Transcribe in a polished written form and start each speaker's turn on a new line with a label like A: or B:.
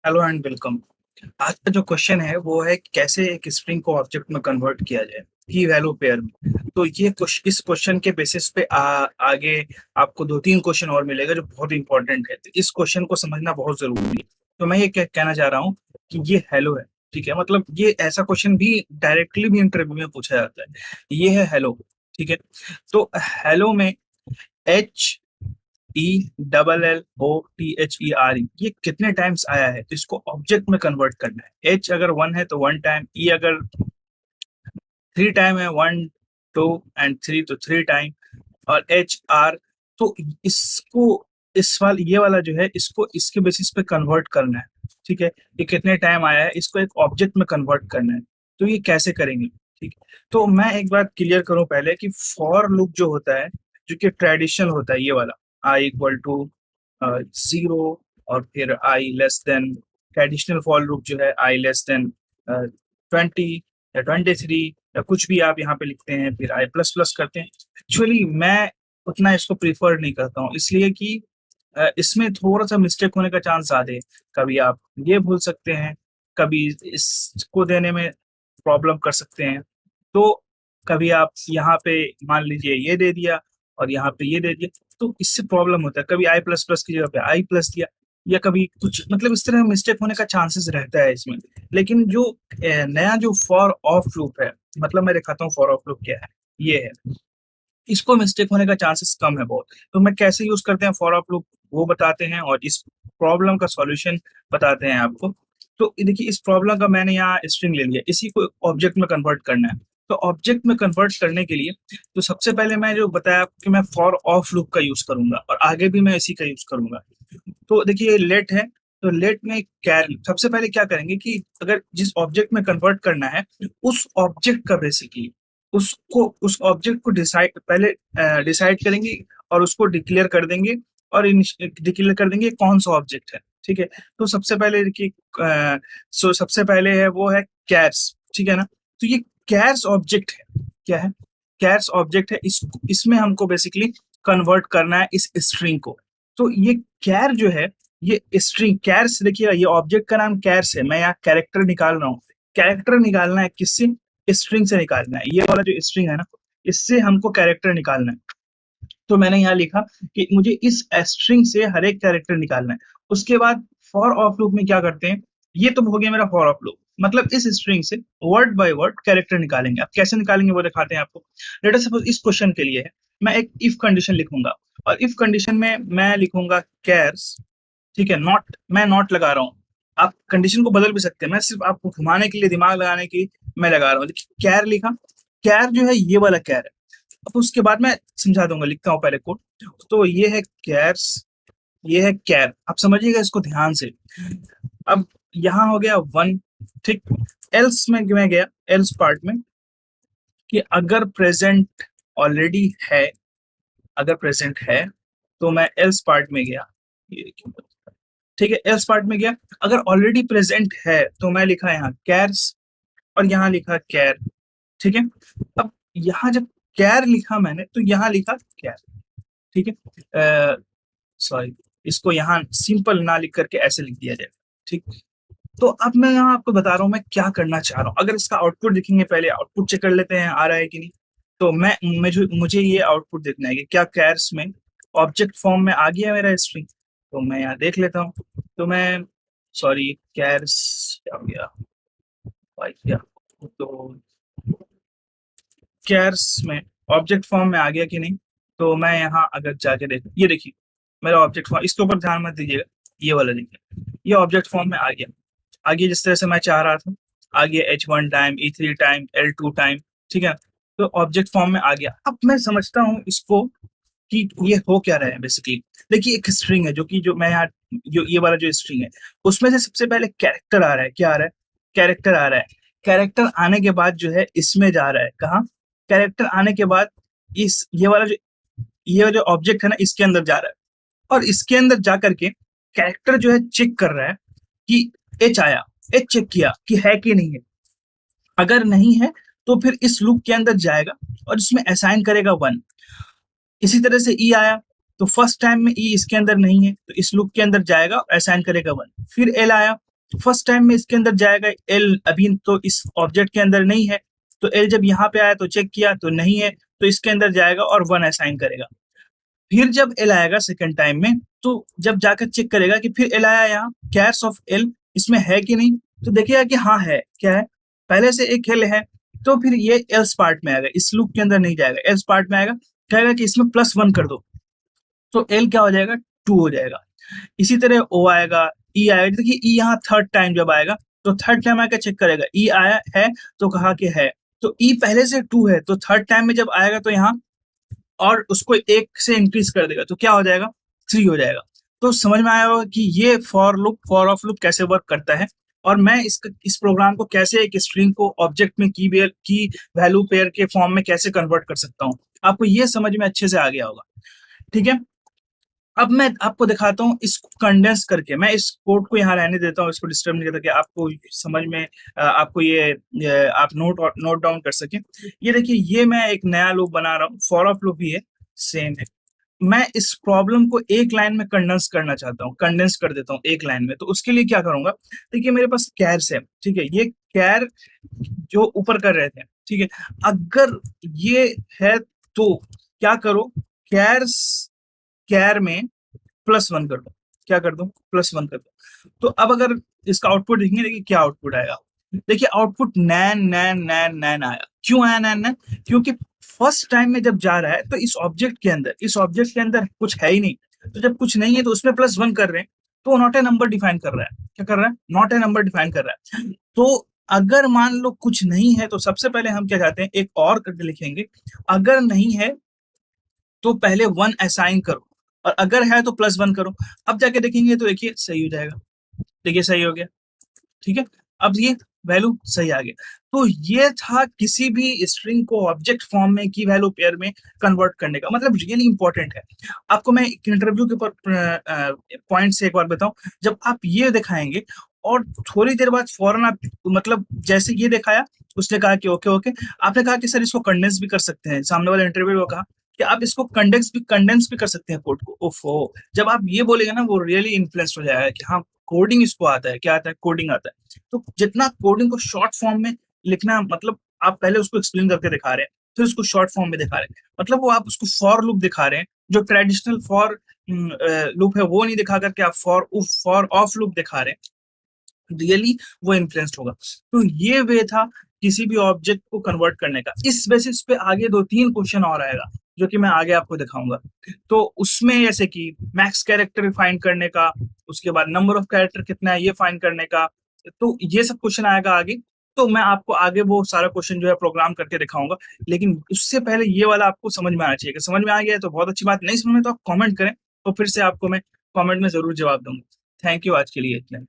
A: Hello and welcome. आज का जो क्वेश्चन है वो है कि कैसे एक स्ट्रिंग को ऑब्जेक्ट में कन्वर्ट किया जाए की वैल्यू पेयर में। तो ये इस क्वेश्चन के बेसिस पे आगे आपको 2-3 क्वेश्चन और मिलेगा जो बहुत इंपॉर्टेंट है। तो इस क्वेश्चन को समझना बहुत जरूरी है। तो मैं ये कहना चाह रहा हूँ कि ये हेलो है, ठीक है। मतलब ये ऐसा क्वेश्चन भी डायरेक्टली भी इंटरव्यू में पूछा जाता है। ये है हेलो, ठीक है। तो हेलो में एच ELLOTHERE ये कितने टाइम्स आया है, तो इसको ऑब्जेक्ट में कन्वर्ट करना है। एच अगर 1 है तो 1 टाइम, ई अगर 3 टाइम है, 1 2 एंड 3 तो 3 टाइम, और HR। तो इसको इस वाल ये वाला जो है इसको इसके बेसिस पे कन्वर्ट करना है, ठीक है। ये कितने टाइम आया है इसको एक ऑब्जेक्ट में कन्वर्ट करना है। तो ये कैसे करेंगे, ठीक है। तो मैं एक बात क्लियर करूं पहले कि फॉर लूप जो होता है, जो कि ट्रेडिशनल होता है, ये वाला I = 0 और फिर I <, ट्रेडिशनल फॉर लूप जो है I <20 या 23 या कुछ भी आप यहाँ पे लिखते हैं, फिर I++ करते हैं। एक्चुअली मैं उतना इसको प्रीफर नहीं करता हूँ, इसलिए कि इसमें थोड़ा सा मिस्टेक होने का चांस ज्यादा है। कभी आप ये भूल सकते हैं, कभी इसको देने में प्रॉब्लम कर सकते हैं। तो कभी आप यहाँ पे मान लीजिए ये दे दिया और यहाँ पे ये दे दिया, तो इससे प्रॉब्लम होता है। कभी I++ की जगह पे I+ दिया, या कभी कुछ मतलब इस तरह मिस्टेक होने का चांसेस रहता है इसमें। लेकिन जो नया जो फॉर ऑफ लूप है, मतलब मैं दिखाता हूँ फॉर ऑफ लूप क्या है। ये है, इसको मिस्टेक होने का चांसेस कम है बहुत। तो मैं कैसे यूज करते हैं फॉर ऑफ लूप वो बताते हैं, और इस प्रॉब्लम का सॉल्यूशन बताते हैं आपको। तो देखिए, इस प्रॉब्लम का मैंने यहाँ स्ट्रिंग ले लिया, इसी को ऑब्जेक्ट में कन्वर्ट करना है। तो ऑब्जेक्ट में कन्वर्ट करने के लिए तो सबसे पहले मैं जो बताया आपको कि मैं फॉर ऑफ लूप का यूज करूंगा, और आगे भी मैं इसी का यूज करूंगा। तो देखिए, ये लेट है, तो लेट में कैर सबसे पहले क्या करेंगे कि अगर जिस ऑब्जेक्ट में कन्वर्ट करना है, उस ऑब्जेक्ट का बेसिकली उसको उस ऑब्जेक्ट को डिसाइड पहले डिसाइड करेंगे, और उसको डिक्लेयर कर देंगे, और डिक्लेयर कर देंगे कौन सा ऑब्जेक्ट है, ठीक है। तो सबसे पहले देखिए, सबसे पहले है वो है कैर्स, ठीक है ना। तो ये कैर्स ऑब्जेक्ट है, क्या है, कैर्स ऑब्जेक्ट है। इसमें हमको बेसिकली कन्वर्ट करना है इस स्ट्रिंग को। तो ये कैर जो है, ये स्ट्रिंग कैर्स, देखिए ये ऑब्जेक्ट का नाम कैर्स है। मैं यहाँ कैरेक्टर निकाल रहा हूँ, कैरेक्टर निकालना है किससे, स्ट्रिंग से निकालना है। ये वाला जो स्ट्रिंग है ना, इससे हमको कैरेक्टर निकालना है। तो मैंने यहाँ लिखा कि मुझे इस स्ट्रिंग से हर एक कैरेक्टर निकालना है। उसके बाद फॉर ऑफ लूप में क्या करते हैं, ये तो हो गया मेरा फॉर ऑफ लूप, मतलब इस स्ट्रिंग से वर्ड बाय वर्ड कैरेक्टर निकालेंगे। अब कैसे निकालेंगे वो दिखाते हैं आपको। लेट अस सपोज इस क्वेश्चन के लिए है, मैं एक इफ कंडीशन लिखूंगा, और इफ कंडीशन में मैं लिखूंगा कैर्स, ठीक है। नॉट, मैं नॉट लगा रहा हूँ। आप कंडीशन को बदल भी सकते हैं, मैं सिर्फ आपको घुमाने के लिए, दिमाग लगाने की मैं लगा रहा हूँ। कैर लिखा, कैर जो है ये वाला कैर है। अब उसके बाद मैं समझा दूंगा, लिखता हूँ पहले कोड। तो ये है कैर्स, ये है कैर, आप समझिएगा इसको ध्यान से। अब यहाँ हो गया 1, ठीक। एल्स में मैं गया, एल्स पार्ट में, कि अगर प्रेजेंट ऑलरेडी है, अगर प्रेजेंट है तो मैं एल्स पार्ट में गया, ये क्यों, ठीक है। एल्स पार्ट में गया, अगर ऑलरेडी प्रेजेंट है तो मैं लिखा यहाँ कैर्स, और यहाँ लिखा कैर, ठीक है। अब यहाँ जब कैर लिखा मैंने, तो यहाँ लिखा कैर, ठीक है। सॉरी, इसको यहाँ सिंपल ना लिख करके ऐसे लिख दिया जाए, ठीक। तो अब मैं यहाँ आपको बता रहा हूँ मैं क्या करना चाह रहा हूँ। अगर इसका आउटपुट देखेंगे, पहले आउटपुट चेक कर लेते हैं आ रहा है कि नहीं। तो मुझे ये आउटपुट देखना है कि क्या कैर्स में ऑब्जेक्ट फॉर्म में आ गया मेरा स्ट्रिंग। तो मैं यहाँ देख लेता हूँ। तो मैं, सॉरी, कैर्स क्या हो गया, क्या, तो कैर्स में ऑब्जेक्ट फॉर्म में आ गया कि नहीं। तो मैं यहाँ अगर जाके देख, ये देखिए मेरा ऑब्जेक्ट फॉर्म, इसके ऊपर ध्यान मत दीजिएगा, ये वाला देखिए, ये ऑब्जेक्ट फॉर्म में आ गया। आगे जिस तरह से मैं चाह रहा था, आगे H1 time, E3 time, L2 time, ठीक है। तो ऑब्जेक्ट फॉर्म में आ गया। अब मैं समझता हूँ इसको कि ये हो क्या रहा है बेसिकली। देखिए, एक स्ट्रिंग है, जो मैं यहाँ, जो ये वाला जो स्ट्रिंग है, उसमें से सबसे पहले कैरेक्टर आ रहा है। क्या आ रहा है, कैरेक्टर आ रहा है। कैरेक्टर आने के बाद जो है इसमें जा रहा है, कहाँ, कैरेक्टर आने के बाद इस ये जो ऑब्जेक्ट है ना, इसके अंदर जा रहा है, और इसके अंदर जा करके कैरेक्टर जो है चेक कर रहा है कि एच आया, एच चेक किया कि है कि नहीं है। अगर नहीं है तो फिर इस लूप के अंदर जाएगा और इसमें असाइन करेगा 1। इसी तरह से ई आया, तो फर्स्ट टाइम में ई इसके अंदर नहीं है, तो इस लूप के अंदर जाएगा और असाइन करेगा 1। फिर एल आया, फर्स्ट टाइम में इसके अंदर जाएगा एल, अभी तो इस ऑब्जेक्ट के अंदर नहीं है, तो एल जब यहाँ पे आया तो चेक किया तो नहीं है, तो इसके अंदर जाएगा और 1 असाइन करेगा। फिर जब एल आएगा सेकंड टाइम में, तो जब जाकर चेक करेगा कि फिर एल आया यहाँ, कैर्स ऑफ एल इसमें है कि नहीं, तो देखिएगा कि हाँ है। क्या है, पहले से एक एल है, तो फिर ये एल्स पार्ट में आएगा, इस लूप के अंदर नहीं जाएगा, एल्स पार्ट में आएगा, कहेगा कि इसमें +1 कर दो, तो एल क्या हो जाएगा, 2 हो जाएगा। इसी तरह ओ आएगा, ई आएगा, देखिए ई यहाँ थर्ड टाइम जब आएगा, तो थर्ड टाइम आकर चेक करेगा, ई आया है तो कहा कि है, तो ई पहले से 2 है, तो थर्ड टाइम में जब आएगा तो यहाँ और उसको 1 से इंक्रीज कर देगा, तो क्या हो जाएगा, 3 हो जाएगा। तो समझ में आया होगा कि ये for loop, for of loop कैसे वर्क करता है, और मैं इस प्रोग्राम को कैसे एक स्ट्रिंग को ऑब्जेक्ट में की वैल्यू पेयर के फॉर्म में कैसे कन्वर्ट कर सकता हूँ। आपको ये समझ में अच्छे से आ गया होगा। ठीक है, अब मैं आपको दिखाता हूँ इसको कंडेंस करके। मैं इस कोड को यहाँ रहने देता हूँ, इसको डिस्टर्ब नहीं करता, कि आपको समझ में आपको ये आप नोट डाउन कर सके। ये देखिए, ये मैं एक नया लूप बना रहा हूँ, फॉर ऑफ लूप भी है, सेम है। मैं इस प्रॉब्लम को एक लाइन में कंडेंस करना चाहता हूँ, कंडेंस कर देता हूँ एक लाइन में। तो उसके लिए क्या करूंगा, देखिए मेरे पास कैर्स है, ठीक है, ये कैर जो ऊपर कर रहे थे, ठीक है, अगर ये है तो क्या करो, कैर्स कैर में +1 कर दो, क्या कर दो, +1 कर दो। तो अब अगर इसका आउटपुट देखेंगे, देखिए क्या आउटपुट आएगा, देखिए आउटपुट नैन नैन नैन नैन आया। क्यों आया नैन नैन, क्योंकि फर्स्ट टाइम में जब जा रहा है तो इस ऑब्जेक्ट के अंदर कुछ है ही नहीं, तो जब कुछ नहीं है तो उसमें +1 कर रहे हैं, तो नॉट ए नंबर डिफाइन कर रहा है। क्या कर रहा है, नॉट ए नंबर डिफाइन कर रहा है। तो अगर मान लो कुछ नहीं है, तो सबसे पहले हम क्या चाहते हैं, एक और करके लिखेंगे, अगर नहीं है तो पहले 1 असाइन करो, और अगर है तो +1 करो। अब जाके देखेंगे तो देखिए सही हो जाएगा, देखिए सही हो गया। ठीक है, अब ये वैल्यू सही आ गया। तो ये था किसी भी स्ट्रिंग को ऑब्जेक्ट फॉर्म में की वैल्यू पेयर में कन्वर्ट करने का, मतलब रियली इंपॉर्टेंट है। आपको मैं एक इंटरव्यू के ऊपर पॉइंट से एक बार बताऊं, जब आप ये दिखाएंगे और थोड़ी देर बाद फौरन आप, मतलब जैसे ये दिखाया, उसने कहा कि ओके ओके, आपने कहा कि सर इसको कंडेंस भी कर सकते हैं, सामने वाले इंटरव्यू को कहा कि आप इसको कंडेंस भी कर सकते हैं कोड को। ओफो, जब आप ये बोलेंगे ना, वो रियली इन्फ्लुएंस हो जाएगा कि हाँ कोडिंग इसको आता है, क्या आता है, कोडिंग आता है। तो जितना कोडिंग को शॉर्ट फॉर्म में लिखना, मतलब आप पहले उसको एक्सप्लेन करके दिखा रहे हैं, फिर उसको शॉर्ट फॉर्म में दिखा रहे हैं, मतलब वो आप उसको फॉर लूप दिखा रहे हैं, जो ट्रेडिशनल फॉर लूप है वो नहीं दिखा करके आप फॉर ऑफ लूप दिखा रहे हैं, रियली वो इन्फ्लुएंस्ड होगा। तो ये वे था किसी भी ऑब्जेक्ट को कन्वर्ट करने का। इस बेसिस पे आगे 2-3 क्वेश्चन और आएगा, जो कि मैं आगे आपको दिखाऊंगा। तो उसमें जैसे कि मैक्स कैरेक्टर फाइंड करने का, उसके बाद नंबर ऑफ कैरेक्टर कितना है ये फाइंड करने का, तो ये सब क्वेश्चन आएगा आगे। तो मैं आपको आगे वो सारा क्वेश्चन जो है प्रोग्राम करके दिखाऊंगा, लेकिन उससे पहले ये वाला आपको समझ में आना चाहिए। कि समझ में आ गया है तो बहुत अच्छी बात, नहीं समझ में तो आप कमेंट करें, तो फिर से आपको मैं कमेंट में जरूर जवाब दूंगा। थैंक यू, आज के लिए इतना ही।